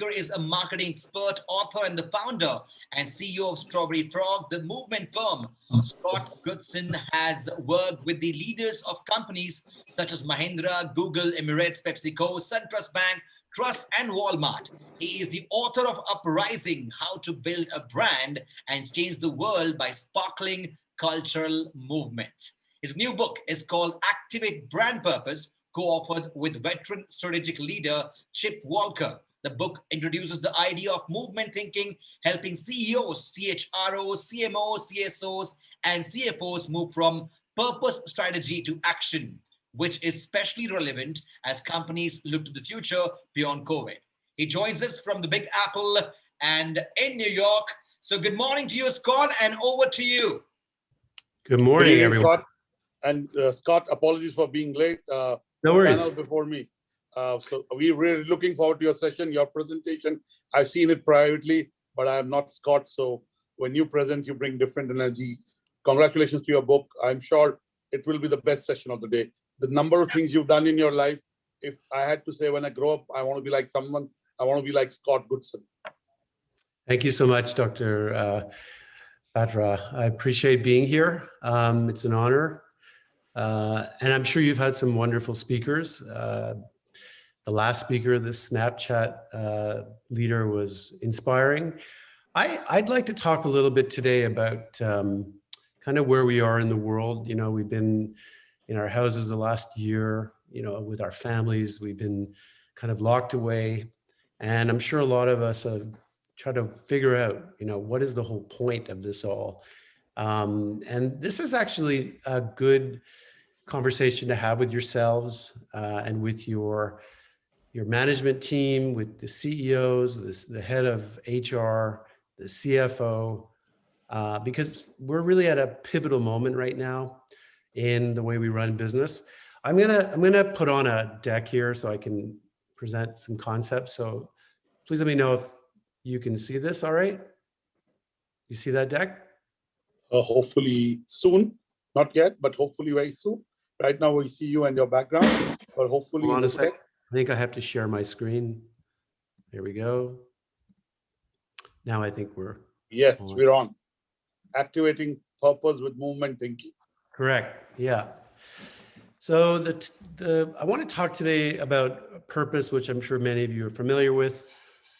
speaker is a marketing expert, author, and the founder and CEO of StrawberryFrog, the movement firm. Scott Goodson has worked with the leaders of companies such as Mahindra, Google, Emirates, PepsiCo, SunTrust Bank, Trust, and Walmart. He is the author of Uprising, How to Build a Brand and Change the World by Sparkling Cultural Movements. His new book is called Activate Brand Purpose, co-authored with veteran strategic leader Chip Walker. The book introduces the idea of movement thinking, helping CEOs, CHROs, CMOs, CSOs, and CFOs move from purpose strategy to action, which is especially relevant as companies look to the future beyond COVID. He joins us from the Big Apple and in New York. So good morning to you, Scott, and over to you. Good morning, everyone. Scott. And Scott, apologies for being late. No worries. Panel before me. So we're really looking forward to your session, your presentation. I've seen it privately, but I am not Scott. So when you present, you bring different energy. Congratulations to your book. I'm sure it will be the best session of the day. The number of things you've done in your life, if I had to say when I grow up, I want to be like someone, I want to be like Scott Goodson. Thank you so much, Dr. Batra. I appreciate being here. It's an honor. And I'm sure you've had some wonderful speakers. The last speaker, the Snapchat leader, was inspiring. I'd like to talk a little bit today about kind of where we are in the world. You know, we've been in our houses the last year, you know, with our families. We've been kind of locked away. And I'm sure a lot of us have tried to figure out, you know, what is the whole point of this all? And this is actually a good conversation to have with yourselves and with your management team, with the CEOs, the head of HR, the CFO, because we're really at a pivotal moment right now in the way we run business. I'm gonna put on a deck here so I can present some concepts. So please let me know if you can see this. All right, you see that deck? Hopefully soon, not yet, but hopefully very soon. Right now we see you and your background, but hopefully. Hold on a sec. I think I have to share my screen. There we go. Now I think we're. Yes, on. we're on. Activating purpose with movement thinking. Correct. Yeah. So I want to talk today about purpose, which I'm sure many of you are familiar with.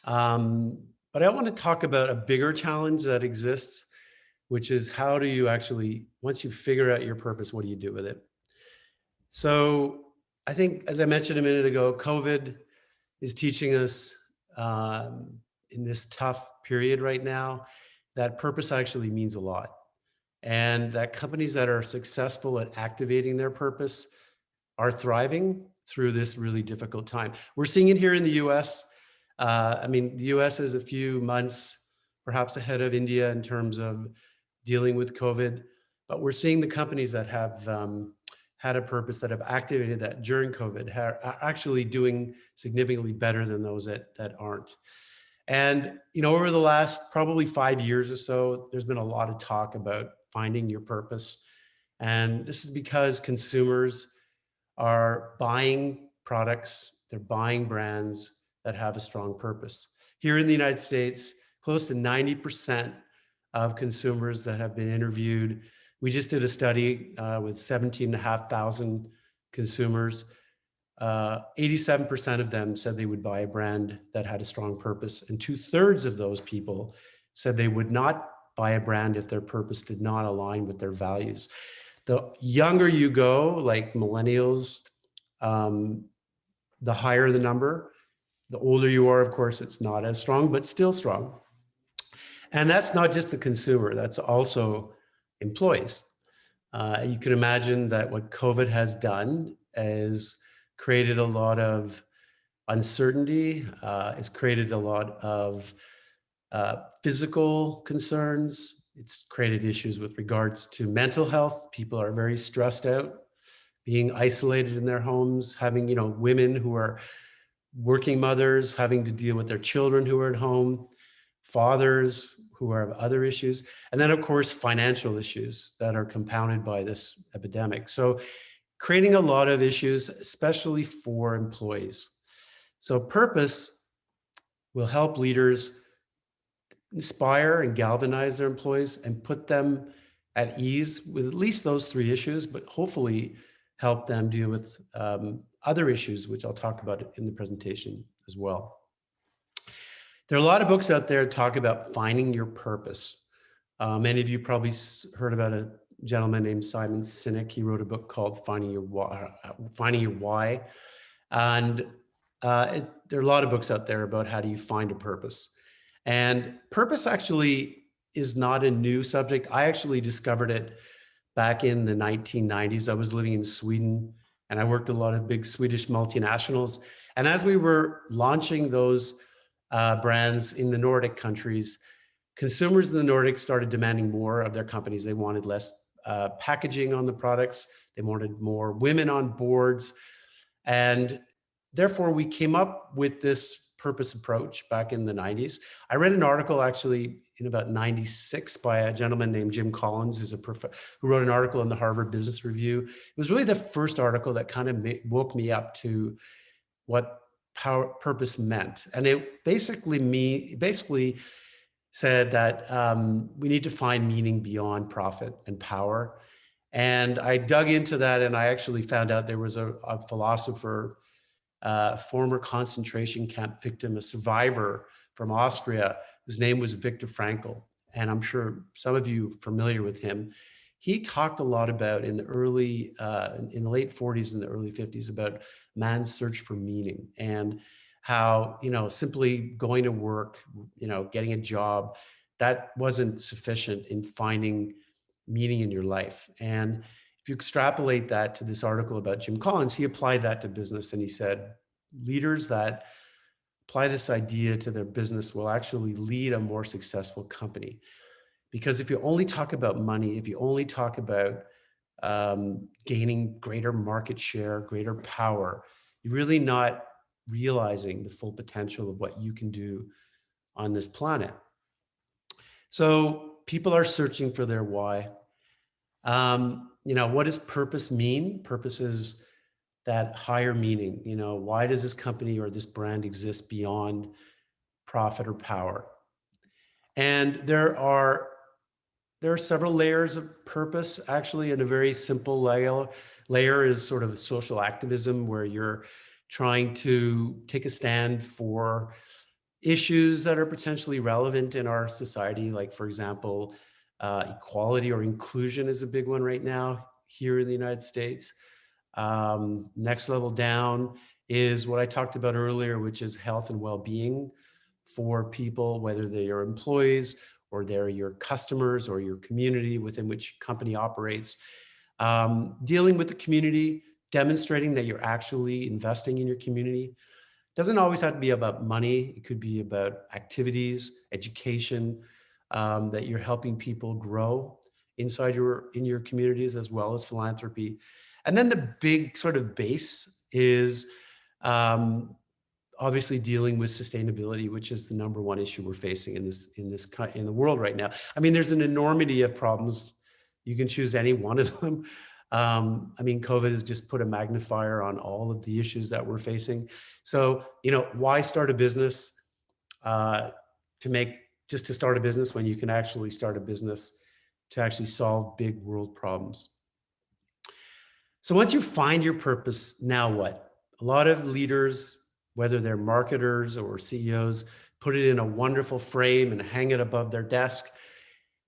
But I want to talk about a bigger challenge that exists, which is how do you actually, once you figure out your purpose, what do you do with it? So I think, as I mentioned a minute ago, COVID is teaching us in this tough period right now that purpose actually means a lot. And that companies that are successful at activating their purpose are thriving through this really difficult time. We're seeing it here in the US. I mean, the US is a few months perhaps ahead of India in terms of dealing with COVID, but we're seeing the companies that have had a purpose, that have activated that during COVID, are actually doing significantly better than those that aren't. And, you know, over the last probably 5 years or so, there's been a lot of talk about finding your purpose. And this is because consumers are buying products, they're buying brands that have a strong purpose. Here in the United States, close to 90% of consumers that have been interviewed. We just did a study with 17,500 consumers. 87% of them said they would buy a brand that had a strong purpose, and 2/3 of those people said they would not buy a brand if their purpose did not align with their values. The younger you go, like millennials, the higher the number. The older you are, of course, it's not as strong, but still strong. And that's not just the consumer, that's also employees. You can imagine that what COVID has done is created a lot of uncertainty, it's created a lot of physical concerns. It's created issues with regards to mental health. People are very stressed out, being isolated in their homes, having, you know, women who are working mothers having to deal with their children who are at home, fathers who have other issues, and then of course financial issues that are compounded by this epidemic. So creating a lot of issues, especially for employees. So purpose will help leaders inspire and galvanize their employees and put them at ease with at least those three issues, but hopefully help them deal with other issues, which I'll talk about in the presentation as well. There are a lot of books out there that talk about finding your purpose. Many of you probably heard about a gentleman named Simon Sinek. He wrote a book called Finding Your Why. And there are a lot of books out there about how do you find a purpose. And purpose actually is not a new subject. I actually discovered it back in the 1990s. I was living in Sweden and I worked with a lot of big Swedish multinationals. And as we were launching those brands in the Nordic countries, consumers in the Nordics started demanding more of their companies. They wanted less packaging on the products. They wanted more women on boards. And therefore, we came up with this purpose approach back in the 90s. I read an article actually in about 96 by a gentleman named Jim Collins, who wrote an article in the Harvard Business Review. It was really the first article that kind of woke me up to what purpose meant. And it basically said that we need to find meaning beyond profit and power. And I dug into that and I actually found out there was a philosopher, former concentration camp victim, a survivor from Austria, whose name was Viktor Frankl. And I'm sure some of you are familiar with him. He talked a lot about in the late 40s and the early 50s about man's search for meaning and how, simply going to work, getting a job, that wasn't sufficient in finding meaning in your life. And if you extrapolate that to this article about Jim Collins, he applied that to business and he said, leaders that apply this idea to their business will actually lead a more successful company. Because if you only talk about money, if you only talk about gaining greater market share, greater power, you're really not realizing the full potential of what you can do on this planet. So people are searching for their why. What does purpose mean? Purpose is that higher meaning. Why does this company or this brand exist beyond profit or power? And there are several layers of purpose. Actually, and a very simple layer is sort of social activism, where you're trying to take a stand for issues that are potentially relevant in our society. Like, for example, equality or inclusion is a big one right now here in the United States. Next level down is what I talked about earlier, which is health and well-being for people, whether they are employees or they're your customers or your community within which company operates. Dealing with the community, demonstrating that you're actually investing in your community. Doesn't always have to be about money. It could be about activities, education, that you're helping people grow in your communities, as well as philanthropy. And then the big sort of base is obviously dealing with sustainability, which is the number one issue we're facing in the world right now. I mean, there's an enormity of problems. You can choose any one of them. COVID has just put a magnifier on all of the issues that we're facing. So, why start a business to start a business when you can actually start a business to actually solve big world problems? So once you find your purpose, now what? A lot of leaders, whether they're marketers or CEOs, put it in a wonderful frame and hang it above their desk,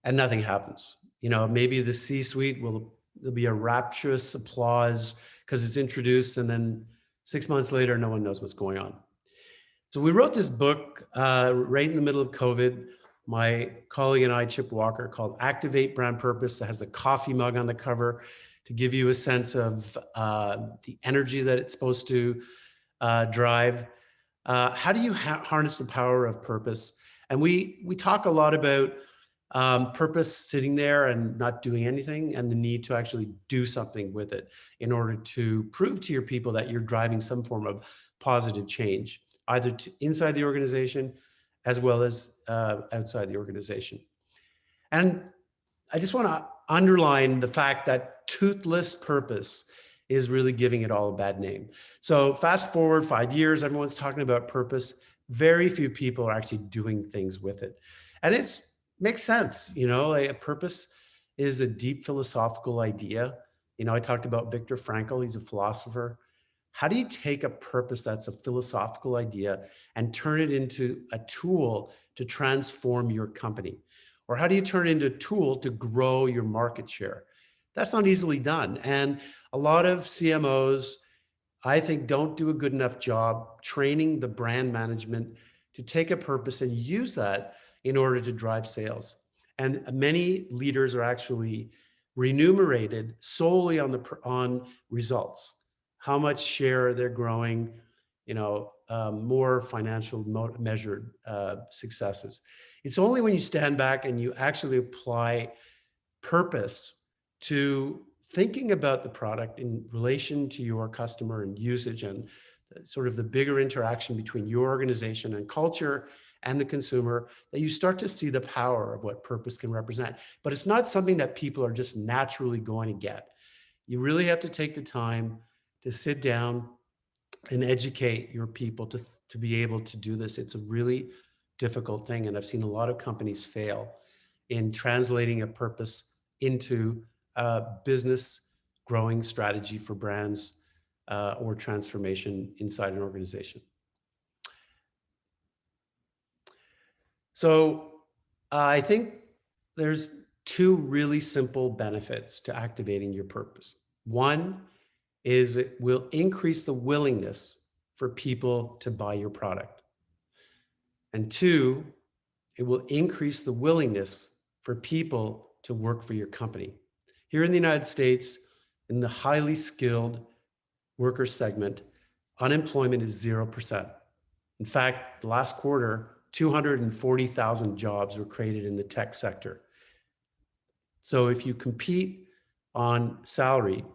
and nothing happens. Maybe the C-suite there'll be a rapturous applause because it's introduced, and then 6 months later, no one knows what's going on. So we wrote this book right in the middle of COVID. My colleague and I, Chip Walker, called Activate Brand Purpose. It has a coffee mug on the cover to give you a sense of the energy that it's supposed to drive. How do you harness the power of purpose? And we talk a lot about purpose sitting there and not doing anything, and the need to actually do something with it in order to prove to your people that you're driving some form of positive change, either inside the organization as well as outside the organization. And I just want to underline the fact that toothless purpose is really giving it all a bad name. So fast forward 5 years, everyone's talking about purpose. very few people are actually doing things with it. And it makes sense. A purpose is a deep philosophical idea. I talked about Viktor Frankl, he's a philosopher. How do you take a purpose that's a philosophical idea and turn it into a tool to transform your company? Or how do you turn it into a tool to grow your market share? That's not easily done. And a lot of CMOs, I think, don't do a good enough job training the brand management to take a purpose and use that in order to drive sales. And many leaders are actually remunerated solely on results, how much share they're growing, more financial measured successes. It's only when you stand back and you actually apply purpose to thinking about the product in relation to your customer and usage and sort of the bigger interaction between your organization and culture and the consumer, that you start to see the power of what purpose can represent. But it's not something that people are just naturally going to get. You really have to take the time to sit down and educate your people to be able to do this. It's a really difficult thing. And I've seen a lot of companies fail in translating a purpose into a business growing strategy for brands or transformation inside an organization. So I think there's two really simple benefits to activating your purpose. One is it will increase the willingness for people to buy your product. And two, it will increase the willingness for people to work for your company. Here in the United States, in the highly skilled worker segment, unemployment is 0%. In fact, the last quarter, 240,000 jobs were created in the tech sector. So if you compete on salary,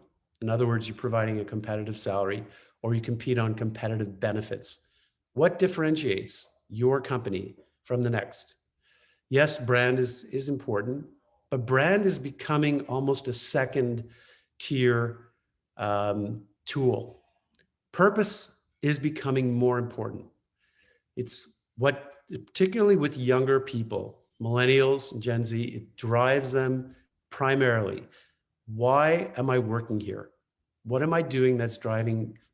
in other words, you're providing a competitive salary, or you compete on competitive benefits, what differentiates your company from the next? Yes, brand is important, but brand is becoming almost a second tier tool. Purpose is becoming more important. It's what, particularly with younger people, millennials, Gen Z, it drives them primarily. Why am I working here? What am I doing that's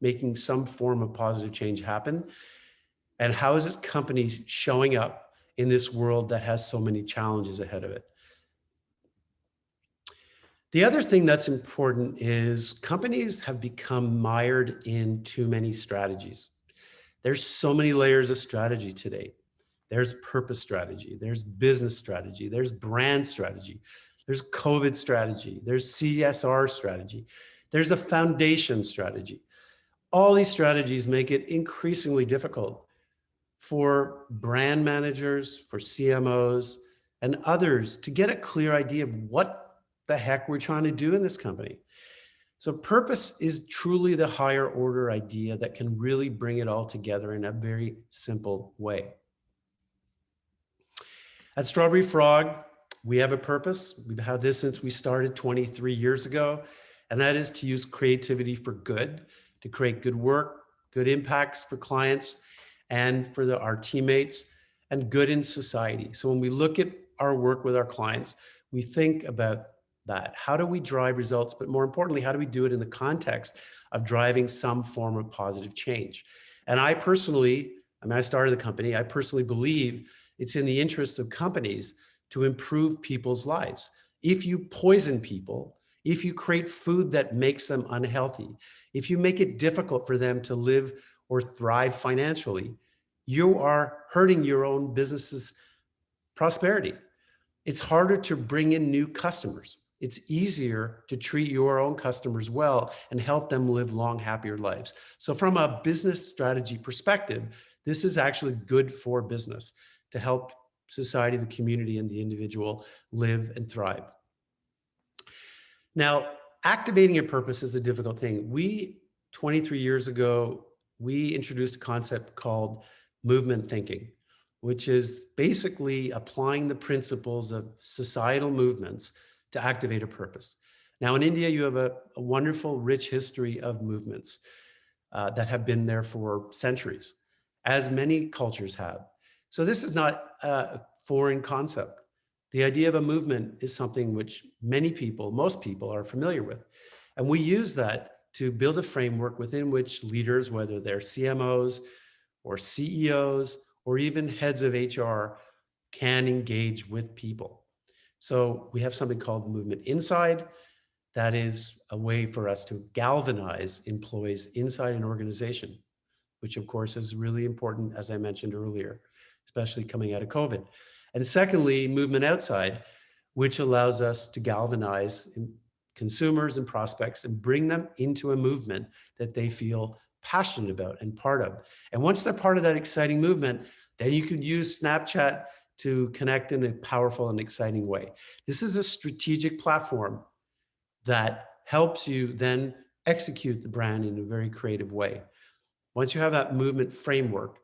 making some form of positive change happen? And how is this company showing up in this world that has so many challenges ahead of it? The other thing that's important is companies have become mired in too many strategies. There's so many layers of strategy today. There's purpose strategy, there's business strategy, there's brand strategy, there's COVID strategy, there's CSR strategy, there's a foundation strategy. All these strategies make it increasingly difficult for brand managers, for CMOs, and others to get a clear idea of what the heck we're trying to do in this company. So purpose is truly the higher order idea that can really bring it all together in a very simple way. At StrawberryFrog, we have a purpose. We've had this since we started 23 years ago, and that is to use creativity for good, to create good work, good impacts for clients and for our teammates, and good in society. So when we look at our work with our clients, we think about that. How do we drive results? But more importantly, how do we do it in the context of driving some form of positive change? And I started the company. I personally believe it's in the interests of companies to improve people's lives. If you poison people, if you create food that makes them unhealthy, if you make it difficult for them to live or thrive financially, you are hurting your own business's prosperity. It's harder to bring in new customers. It's easier to treat your own customers well and help them live long, happier lives. So from a business strategy perspective, this is actually good for business to help society, the community, and the individual live and thrive. Now, activating your purpose is a difficult thing. 23 years ago, we introduced a concept called movement thinking, which is basically applying the principles of societal movements to activate a purpose. Now, in India, you have a wonderful, rich history of movements that have been there for centuries. as many cultures have. So this is not a foreign concept. The idea of a movement is something which many people, most people are familiar with. And we use that to build a framework within which leaders, whether they're CMOs or CEOs or even heads of HR, can engage with people. So we have something called Movement Inside. That is a way for us to galvanize employees inside an organization, which of course is really important, as I mentioned earlier, especially coming out of COVID. And secondly, Movement Outside, which allows us to galvanize consumers and prospects and bring them into a movement that they feel passionate about and part of. And once they're part of that exciting movement, then you can use Snapchat to connect in a powerful and exciting way. This is a strategic platform that helps you then execute the brand in a very creative way. Once you have that movement framework,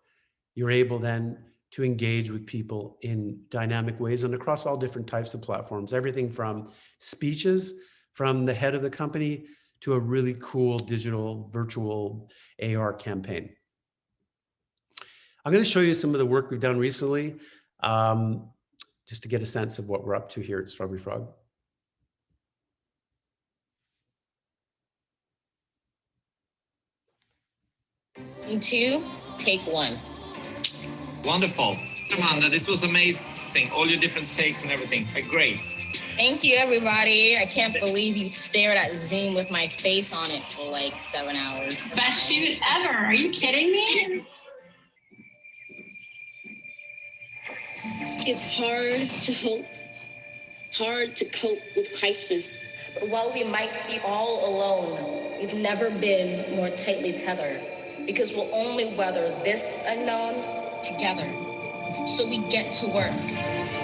you're able then to engage with people in dynamic ways and across all different types of platforms, everything from speeches from the head of the company to a really cool digital virtual AR campaign. I'm going to show you some of the work we've done recently, just to get a sense of what we're up to here at StrawberryFrog. 2, take 1. Wonderful. Amanda, this was amazing. All your different takes and everything. Great. Thank you, everybody. I can't believe you stared at Zoom with my face on it for like 7 hours. Best shoot ever. Are you kidding me? It's hard to hope, hard to cope with crisis. But while we might be all alone, we've never been more tightly tethered because we'll only weather this unknown together. So we get to work.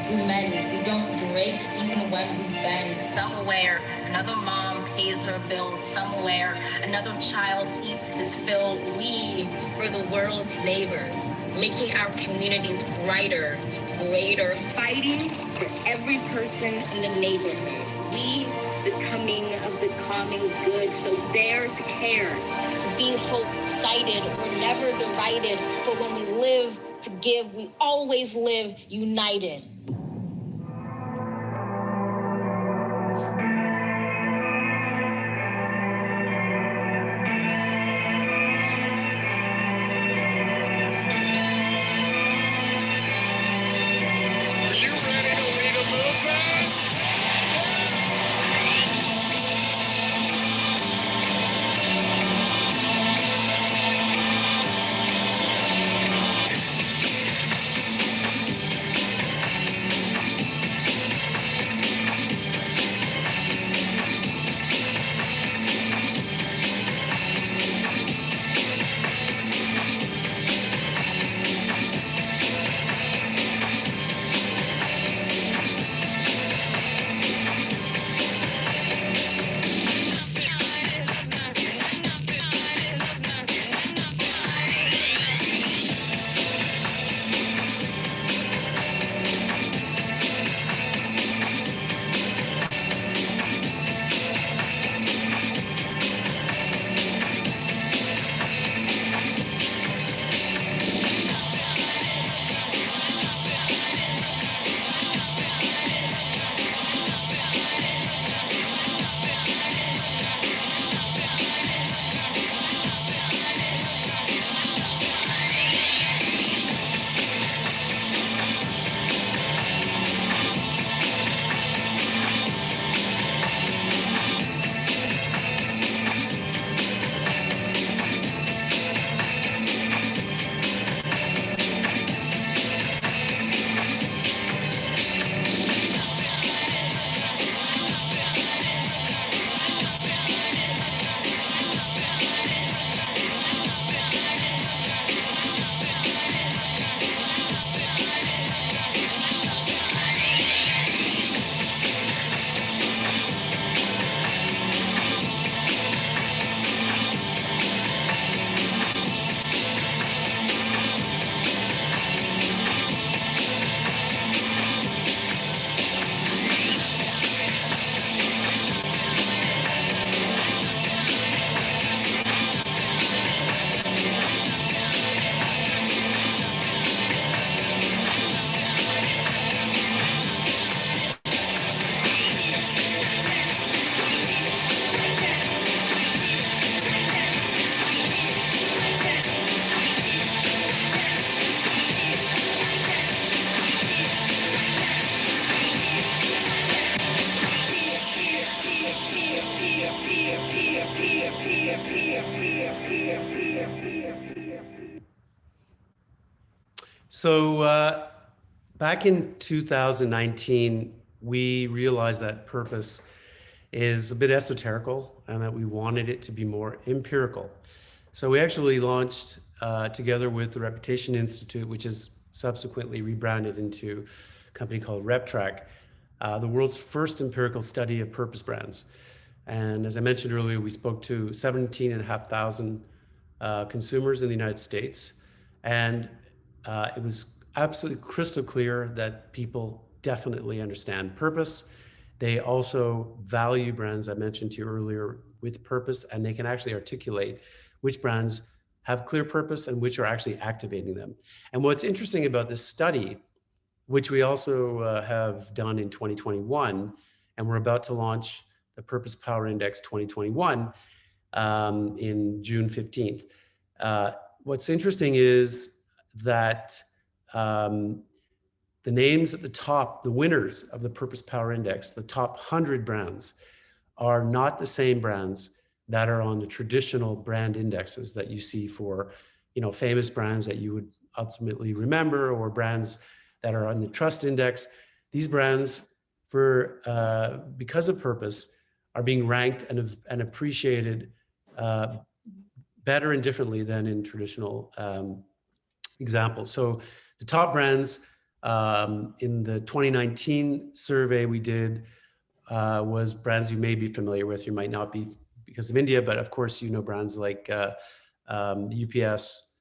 We mend, we don't break even when we bend. Somewhere, another mom pays her bills. Somewhere, another child eats his fill. We are the world's neighbors, making our communities brighter, greater, fighting for every person in the neighborhood. We, the coming of the common good, so dare to care, to be hope-sighted. We're never divided, for when we live to give, we always live united. So back in 2019, we realized that purpose is a bit esoterical and that we wanted it to be more empirical. So we actually launched together with the Reputation Institute, which is subsequently rebranded into a company called RepTrack, the world's first empirical study of purpose brands. And as I mentioned earlier, we spoke to 17,500 consumers in the United States. And it was absolutely crystal clear that people definitely understand purpose. They also value brands I mentioned to you earlier with purpose, and they can actually articulate which brands have clear purpose and which are actually activating them. And what's interesting about this study, which we also have done in 2021, and we're about to launch the Purpose Power Index 2021 in June 15th. What's interesting is that the names at the top, the winners of the Purpose Power Index, the top 100 brands, are not the same brands that are on the traditional brand indexes that you see for, famous brands that you would ultimately remember, or brands that are on the trust index. These brands, because of purpose, are being ranked and appreciated better and differently than in traditional examples. So the top brands in the 2019 survey we did was brands you may be familiar with. You might not be because of India, but of course, brands like UPS,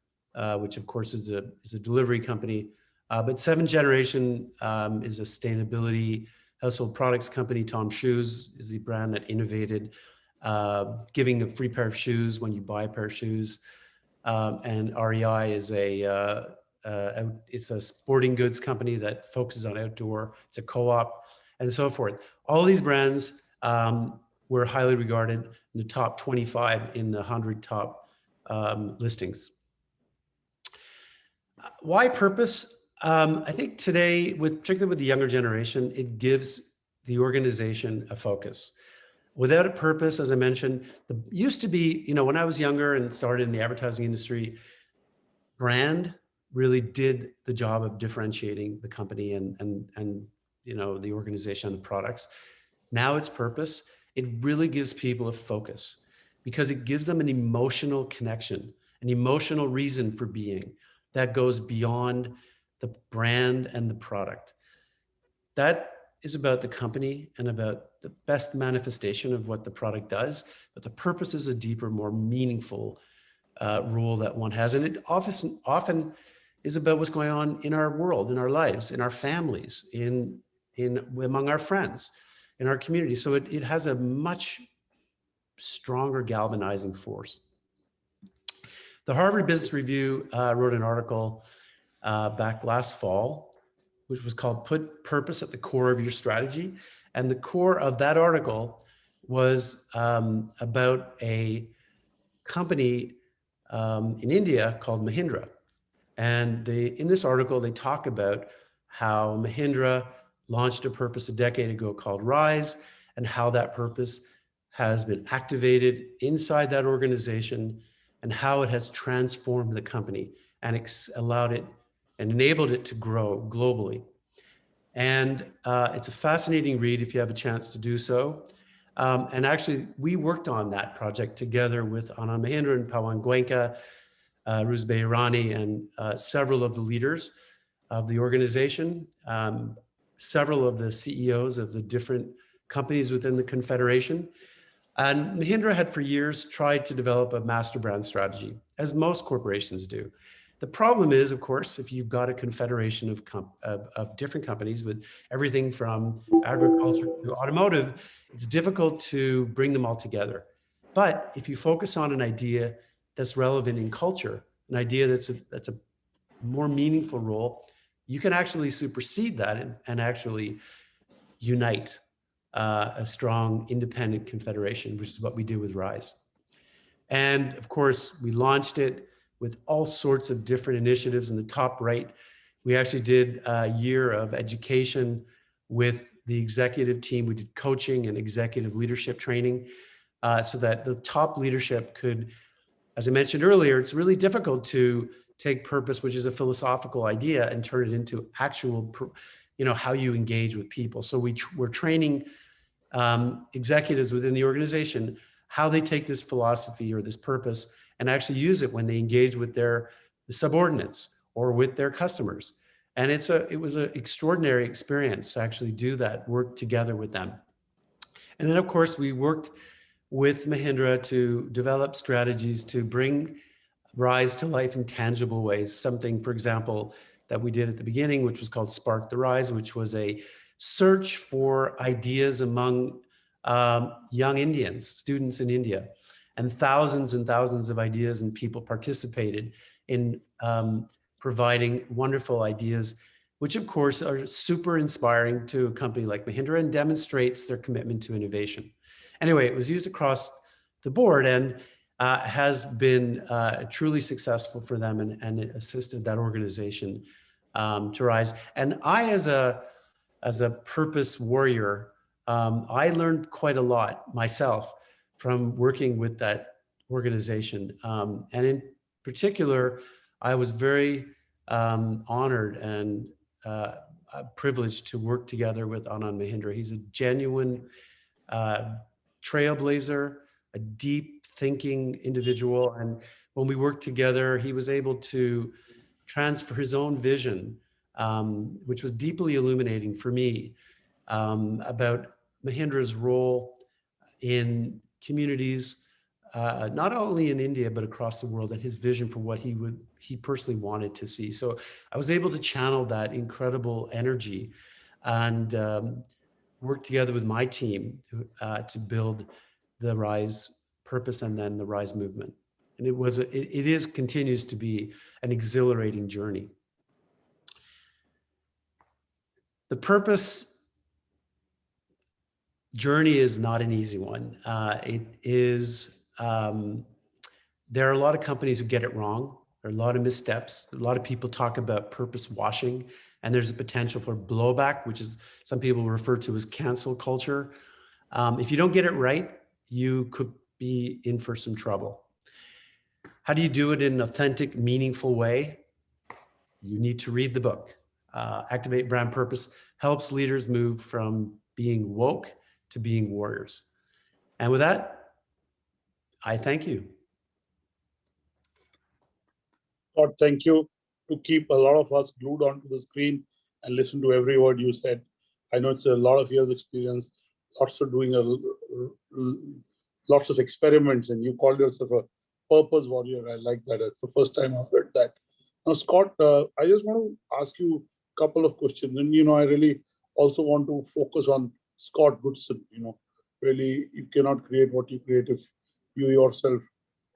which of course is a delivery company. But Seventh Generation is a sustainability household products company. Tom Shoes is the brand that innovated giving a free pair of shoes when you buy a pair of shoes. And REI is it's a sporting goods company that focuses on outdoor. It's a co-op and so forth. All these brands were highly regarded in the top 25 in the 100 top listings. Why purpose? I think today, particularly with the younger generation, it gives the organization a focus. Without a purpose, as I mentioned, used to be, when I was younger and started in the advertising industry, brand really did the job of differentiating the company and the organization and the products. Now it's purpose. It really gives people a focus because it gives them an emotional connection, an emotional reason for being that goes beyond the brand and the product. That is about the company and about the best manifestation of what the product does, but the purpose is a deeper, more meaningful role that one has. And it often is about what's going on in our world, in our lives, in our families, among our friends, in our community. So it has a much stronger galvanizing force. The Harvard Business Review wrote an article back last fall, which was called Put Purpose at the Core of Your Strategy. And the core of that article was about a company in India called Mahindra. And in this article, they talk about how Mahindra launched a purpose a decade ago called Rise, and how that purpose has been activated inside that organization, and how it has transformed the company and allowed it and enabled it to grow globally. And it's a fascinating read if you have a chance to do so. And actually, we worked on that project together with Anand Mahindra and Pawan Goenka, Ruzbe Irani, and several of the leaders of the organization, several of the CEOs of the different companies within the Confederation. And Mahindra had for years tried to develop a master brand strategy, as most corporations do. The problem is, of course, if you've got a confederation of different companies with everything from agriculture to automotive, it's difficult to bring them all together. But if you focus on an idea that's relevant in culture, an idea that's a more meaningful role, you can actually supersede that and actually unite a strong independent confederation, which is what we do with Rise. And of course, we launched it with all sorts of different initiatives. In the top right, we actually did a year of education with the executive team. We did coaching and executive leadership training. so that the top leadership could, as I mentioned earlier, it's really difficult to take purpose, which is a philosophical idea, and turn it into actual, how you engage with people. So we're training executives within the organization how they take this philosophy or this purpose and actually use it when they engage with their subordinates or with their customers. And it was an extraordinary experience to actually do that, work together with them. And then, of course, we worked with Mahindra to develop strategies to bring Rise to life in tangible ways. Something, for example, that we did at the beginning, which was called Spark the Rise, which was a search for ideas among young Indians, students in India. And thousands of ideas and people participated in providing wonderful ideas, which of course are super inspiring to a company like Mahindra and demonstrates their commitment to innovation. Anyway, it was used across the board and has been truly successful for them and assisted that organization to rise. And I, as a purpose warrior, I learned quite a lot myself from working with that organization. And in particular, I was very honored and privileged to work together with Anand Mahindra. He's a genuine trailblazer, a deep thinking individual. And when we worked together, he was able to transfer his own vision, which was deeply illuminating for me, about Mahindra's role in communities, not only in India, but across the world, and his vision for what he personally wanted to see. So I was able to channel that incredible energy and work together with my team to build the Rise purpose and then the Rise movement. And it continues to be an exhilarating journey. The purpose journey is not an easy one. There are a lot of companies who get it wrong. There are a lot of missteps. A lot of people talk about purpose washing, and there's a potential for blowback, which is some people refer to as cancel culture. If you don't get it right, you could be in for some trouble. How do you do it in an authentic, meaningful way? You need to read the book. Activate Brand Purpose helps leaders move from being woke to being warriors. And with that, I thank you. Scott, thank you to keep a lot of us glued onto the screen and listen to every word you said. I know it's a lot of years experience, lots of doing lots of experiments, and you called yourself a purpose warrior. I like that. It's the first time I've heard that. Now, Scott, I just want to ask you a couple of questions. And, I really also want to focus on Scott Goodson. Really, you cannot create what you create if you yourself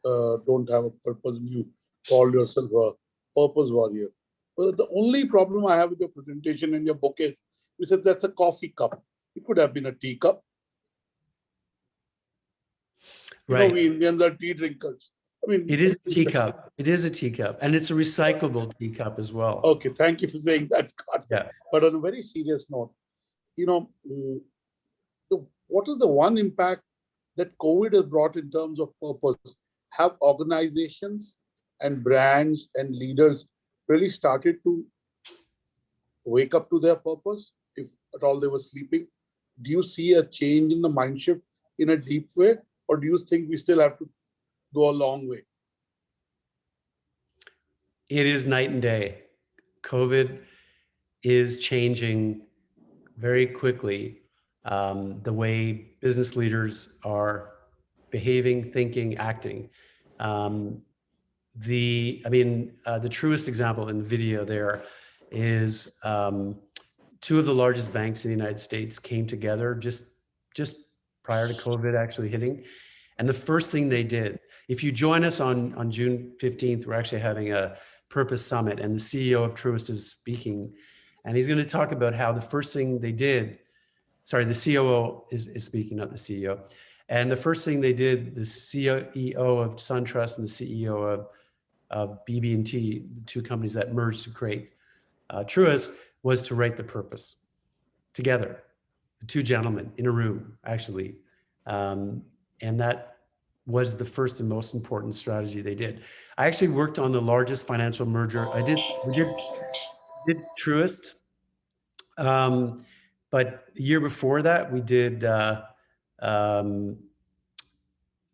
don't have a purpose and you call yourself a purpose warrior. But the only problem I have with your presentation and your book is you said that's a coffee cup. It could have been a teacup. Right. We Indians are tea drinkers. It is a teacup. It is a teacup, and it's a recyclable teacup as well. Okay, thank you for saying that, Scott. Yeah. But on a very serious note, what is the one impact that COVID has brought in terms of purpose? Have organizations and brands and leaders really started to wake up to their purpose, if at all they were sleeping? Do you see a change in the mind shift in a deep way, or do you think we still have to go a long way? It is night and day. COVID is changing very quickly the way business leaders are behaving, thinking, acting. The truest example in the video there is two of the largest banks in the United States came together just prior to COVID actually hitting. And the first thing they did, if you join us on June 15th, we're actually having a purpose summit, and the CEO of Truist is speaking, and he's going to talk about how the first thing they did, sorry, the COO is speaking, not the CEO. And the first thing they did, the CEO of SunTrust and the CEO of BB&T, two companies that merged to create Truist, was to write the purpose together. The two gentlemen in a room, actually. And that was the first and most important strategy they did. I actually worked on the largest financial merger. We did Truist. But the year before that, we did um,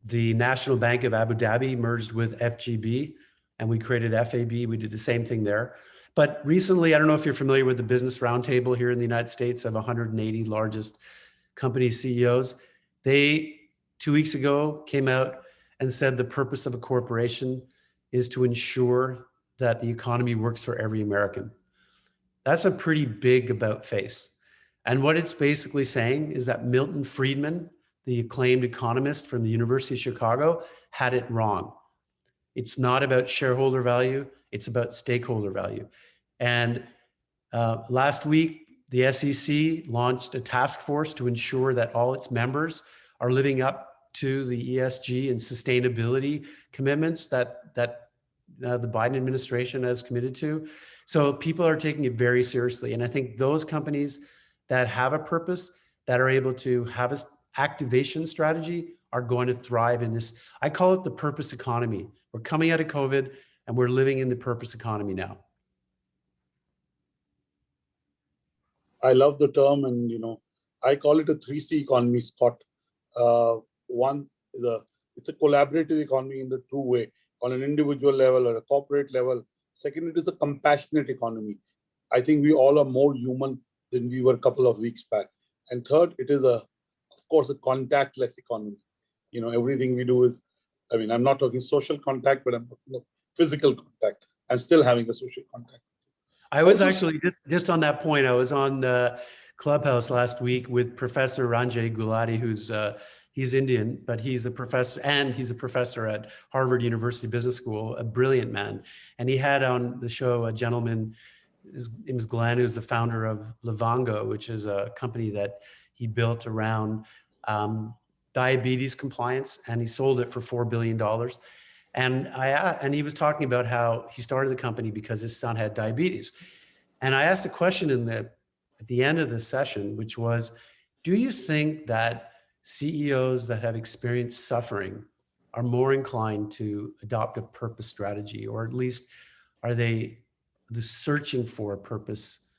the National Bank of Abu Dhabi merged with FGB, and we created FAB. We did the same thing there. But recently, I don't know if you're familiar with the Business Roundtable here in the United States of 180 largest company CEOs. They, 2 weeks ago, came out and said the purpose of a corporation is to ensure that the economy works for every American. That's a pretty big about face. And what it's basically saying is that Milton Friedman, the acclaimed economist from the University of Chicago, had it wrong. It's not about shareholder value, it's about stakeholder value. And last week, the SEC launched a task force to ensure that all its members are living up to the ESG and sustainability commitments that the Biden administration has committed to. So people are taking it very seriously. And I think those companies that have a purpose, that are able to have an activation strategy, are going to thrive in this. I call it the purpose economy. We're coming out of COVID and we're living in the purpose economy now. I love the term, and I call it a 3C economy, Scott. One, it's a collaborative economy in the true way, on an individual level or a corporate level. Second, it is a compassionate economy. I think we all are more human than we were a couple of weeks back. And third, it is of course, a contactless economy. Everything we do is, I'm not talking social contact, but I'm talking physical contact. I'm still having a social contact. I was actually, just on that point, I was on Clubhouse last week with Professor Ranjay Gulati, who's he's Indian, but he's a professor, and he's a professor at Harvard University Business School, a brilliant man. And he had on the show a gentleman, his name is Glenn, who's the founder of Livongo, which is a company that he built around diabetes compliance, and he sold it for $4 billion. And he was talking about how he started the company because his son had diabetes. And I asked a question at the end of the session, which was, do you think that CEOs that have experienced suffering are more inclined to adopt a purpose strategy, or at least are they searching for a purpose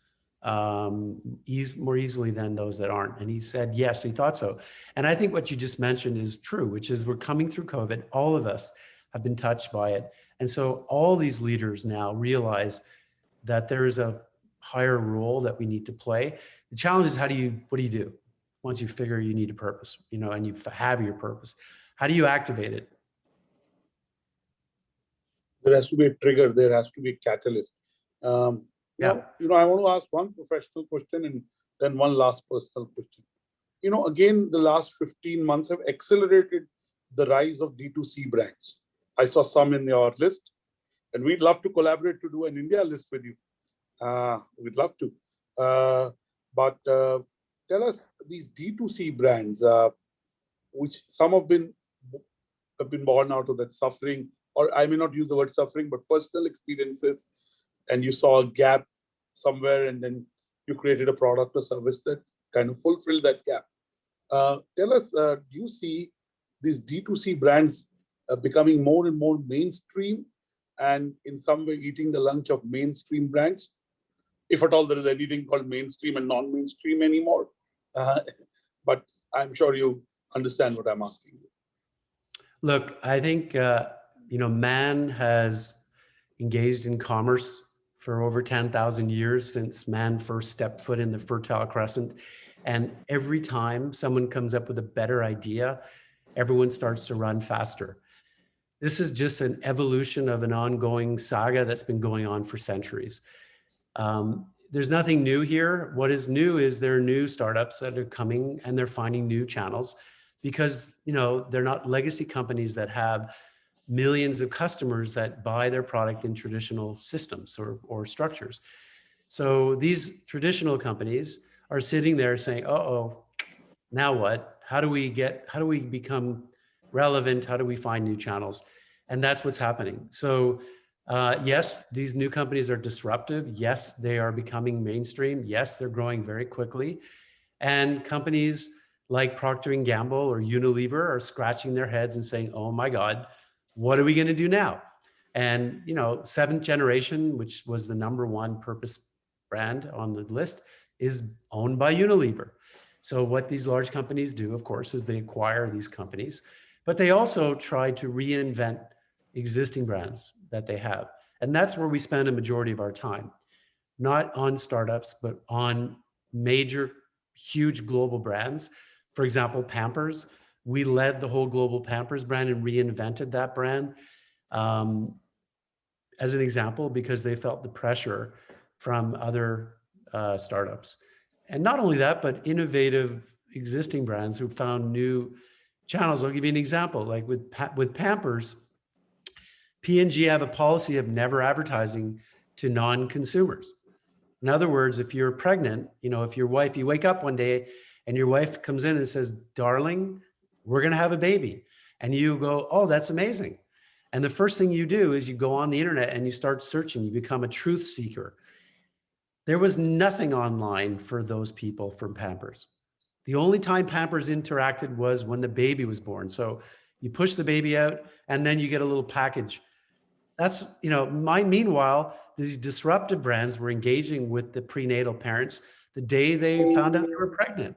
more easily than those that aren't? And he said, yes, he thought so. And I think what you just mentioned is true, which is we're coming through COVID. All of us have been touched by it. And so all these leaders now realize that there is a higher role that we need to play. The challenge is what do you do once you figure you need a purpose, and you have your purpose? How do you activate it? There has to be a trigger. There has to be a catalyst. I want to ask one professional question and then one last personal question. Again, the last 15 months have accelerated the rise of D2C brands. I saw some in your list, and we'd love to collaborate to do an India list with you. We'd love to. But tell us, these D2C brands, which some have been born out of that suffering, or I may not use the word suffering, but personal experiences, and you saw a gap somewhere, and then you created a product or service that kind of fulfilled that gap. Tell us, do you see these D2C brands becoming more and more mainstream, and in some way eating the lunch of mainstream brands, if at all there is anything called mainstream and non-mainstream anymore? But I'm sure you understand what I'm asking you. Look, I think, man has engaged in commerce for over 10,000 years since man first stepped foot in the Fertile Crescent. And every time someone comes up with a better idea, everyone starts to run faster. This is just an evolution of an ongoing saga that's been going on for centuries. There's nothing new here. What is new is there are new startups that are coming, and they're finding new channels because, they're not legacy companies that have millions of customers that buy their product in traditional systems or structures. So these traditional companies are sitting there saying, uh-oh, now what? How do we become relevant? How do we find new channels? And that's what's happening. So yes, these new companies are disruptive. Yes, they are becoming mainstream. Yes, they're growing very quickly. And companies like Procter & Gamble or Unilever are scratching their heads and saying, oh my God, what are we going to do now? And, you know, Seventh Generation, which was the #1 purpose brand on the list, is owned by Unilever. So what these large companies do, of course, is they acquire these companies, but they also try to reinvent existing brands that they have. And that's where we spend a majority of our time, not on startups, but on major, huge global brands. For example, Pampers, we led the whole global Pampers brand and reinvented that brand as an example, because they felt the pressure from other startups. And not only that, but innovative existing brands who found new channels. I'll give you an example, like with Pampers, P&G have a policy of never advertising to non-consumers. In other words, if you're pregnant, you know, if your wife, you wake up one day and your wife comes in and says, darling, we're going to have a baby. And you go, oh, that's amazing. And the first thing you do is you go on the internet and you start searching, you become a truth seeker. There was nothing online for those people from Pampers. The only time Pampers interacted was when the baby was born. So you push the baby out and then you get a little package. That's, you know, meanwhile, these disruptive brands were engaging with the prenatal parents the day they found out they were pregnant.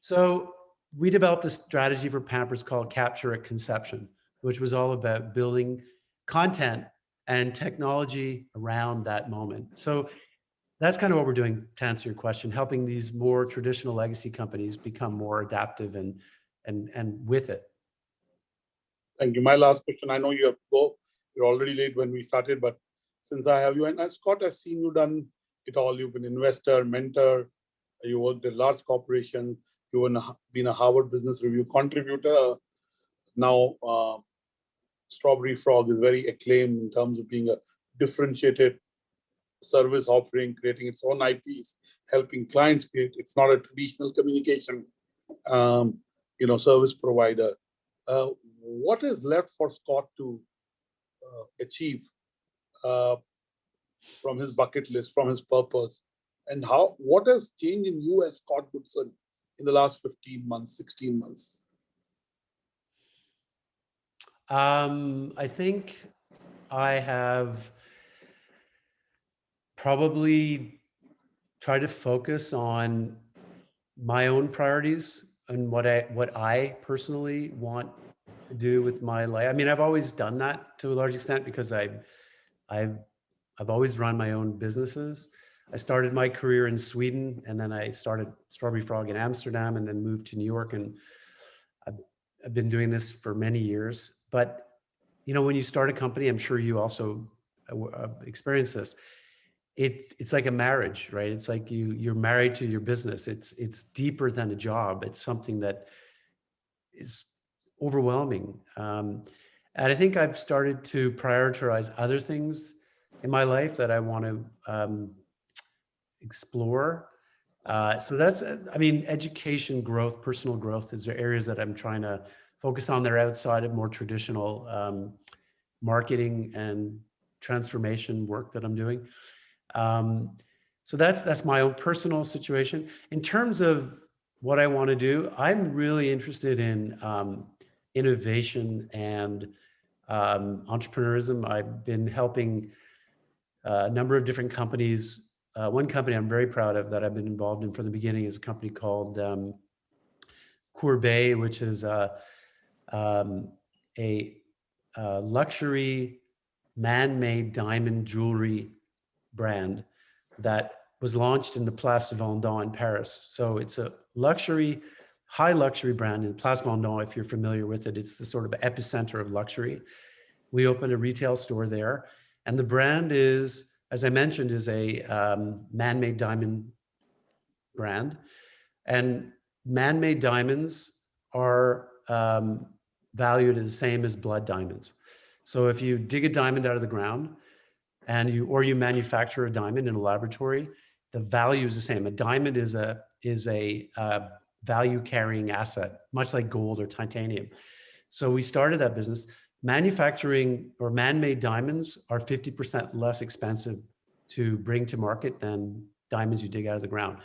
So we developed a strategy for Pampers called Capture at Conception, which was all about building content and technology around that moment. So that's kind of what we're doing, to answer your question, helping these more traditional legacy companies become more adaptive and with it. Thank you. My last question, I know you have to go. You're already late when we started, but since I have you, and Scott, I've seen you done it all. You've been investor, mentor, you worked at large corporations, you've been a Harvard Business Review contributor. Now, StrawberryFrog is very acclaimed in terms of being a differentiated service offering, creating its own IPs, helping clients create. It's not a traditional communication, service provider. What is left for Scott to achieve from his bucket list, from his purpose, and what has changed in you as Scott Goodson in the last 15 months, 16 months? I think I have probably tried to focus on my own priorities and what I personally want to do with my life. I mean, I've always done that to a large extent because I've always run my own businesses. I started my career in Sweden, and then I started StrawberryFrog in Amsterdam, and then moved to New York, and I've been doing this for many years. But you know, when you start a company, I'm sure you also experience this. It's like a marriage, right? It's like you're married to your business. It's deeper than a job. It's something that is overwhelming. And I think I've started to prioritize other things in my life that I want to explore. So that's, I mean, education, growth, personal growth is areas that I'm trying to focus on. They're outside of more traditional marketing and transformation work that I'm doing. So that's my own personal situation. In terms of what I want to do, I'm really interested in innovation and entrepreneurism. I've been helping a number of different companies. One company I'm very proud of that I've been involved in from the beginning is a company called Courbet, which is a luxury man-made diamond jewelry brand that was launched in the Place Vendôme in Paris. So it's a high luxury brand in Place Vendôme. If you're familiar with it, it's the sort of epicenter of luxury. We opened a retail store there, and the brand is, as I mentioned, is a man-made diamond brand. And man-made diamonds are valued the same as blood diamonds. So if you dig a diamond out of the ground and you manufacture a diamond in a laboratory, the value is the same. A diamond is a value carrying asset, much like gold or titanium. So we started that business. Manufacturing or man-made diamonds are 50% less expensive to bring to market than diamonds you dig out of the ground.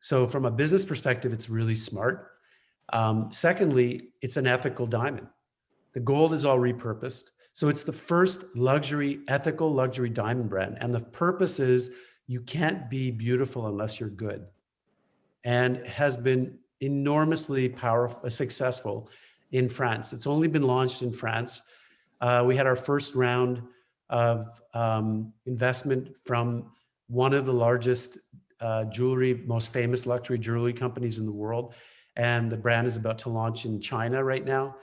So from a business perspective, it's really smart. Secondly, it's an ethical diamond. The gold is all repurposed. So it's the first ethical luxury diamond brand. And the purpose is you can't be beautiful unless you're good. And has been enormously powerful, successful in France. It's only been launched in France. We had our first round of investment from one of the largest most famous luxury jewelry companies in the world. And the brand is about to launch in China right now.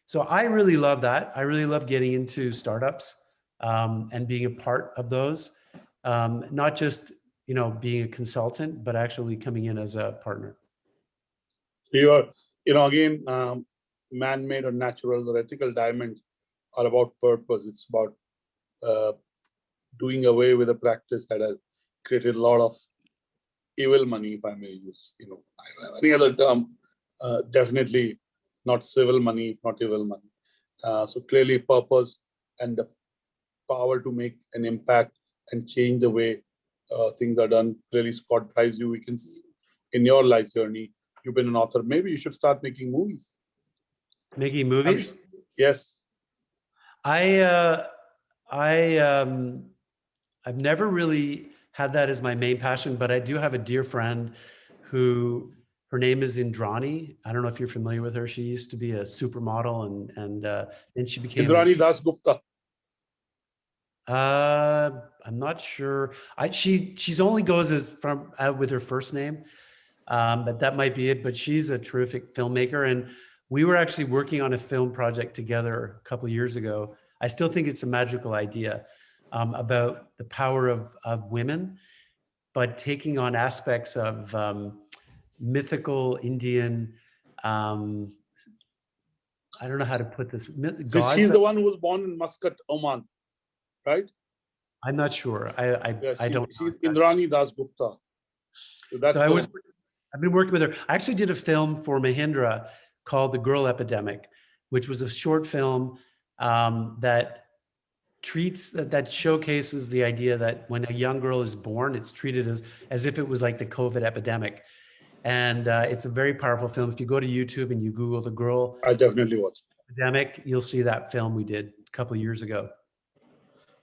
So I really love that. I really love getting into startups and being a part of those, not just being a consultant, but actually coming in as a partner. You are, again, man-made or natural or ethical diamonds are about purpose. It's about doing away with a practice that has created a lot of evil money, if I may use, I don't have any other term, definitely not civil money, not evil money. So clearly purpose and the power to make an impact and change the way things are done. Clearly, Scott drives you. We can see in your life journey, you've been an author. Maybe you should start making movies. Making movies? Yes. I've never really had that as my main passion, but I do have a dear friend who, her name is Indrani. I don't know if you're familiar with her. She used to be a supermodel and then she became Indrani Das Gupta. I'm not sure. She's only goes as from with her first name, but that might be it. But she's a terrific filmmaker, and we were actually working on a film project together a couple of years ago. I still think it's a magical idea about the power of women, but taking on aspects of mythical Indian. I don't know how to put this. She's the one who was born in Muscat, Oman. Right? I'm not sure. I don't. She's Indrani Das Gupta. So I've been working with her. I actually did a film for Mahindra called The Girl Epidemic, which was a short film that showcases the idea that when a young girl is born, it's treated as if it was like the COVID epidemic. And it's a very powerful film. If you go to YouTube and you Google The Girl I definitely watched Epidemic, you'll see that film we did a couple of years ago.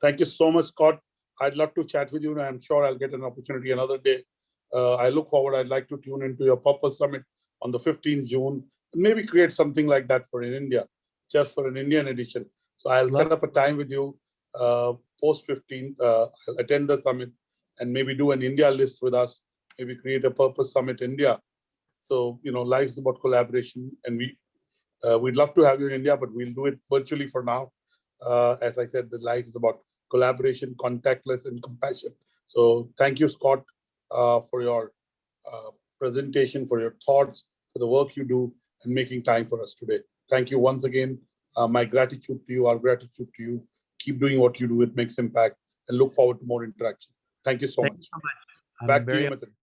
Thank you so much, Scott. I'd love to chat with you, and I'm sure I'll get an opportunity another day. I look forward. I'd like to tune into your Purpose Summit on the 15th June, and maybe create something like that for in India, just for an Indian edition. So I'll set up a time with you post 15th. I'll attend the summit and maybe do an India list with us. Maybe create a Purpose Summit India. So life's about collaboration, and we'd love to have you in India, but we'll do it virtually for now. As I said, the life is about collaboration, contactless, and compassion. So thank you, Scott, for your presentation, for your thoughts, for the work you do, and making time for us today. Thank you once again. My gratitude to you, our gratitude to you. Keep doing what you do. It makes impact, and look forward to more interaction. Thank you so much. Thank you so much. Back to you, Mithun.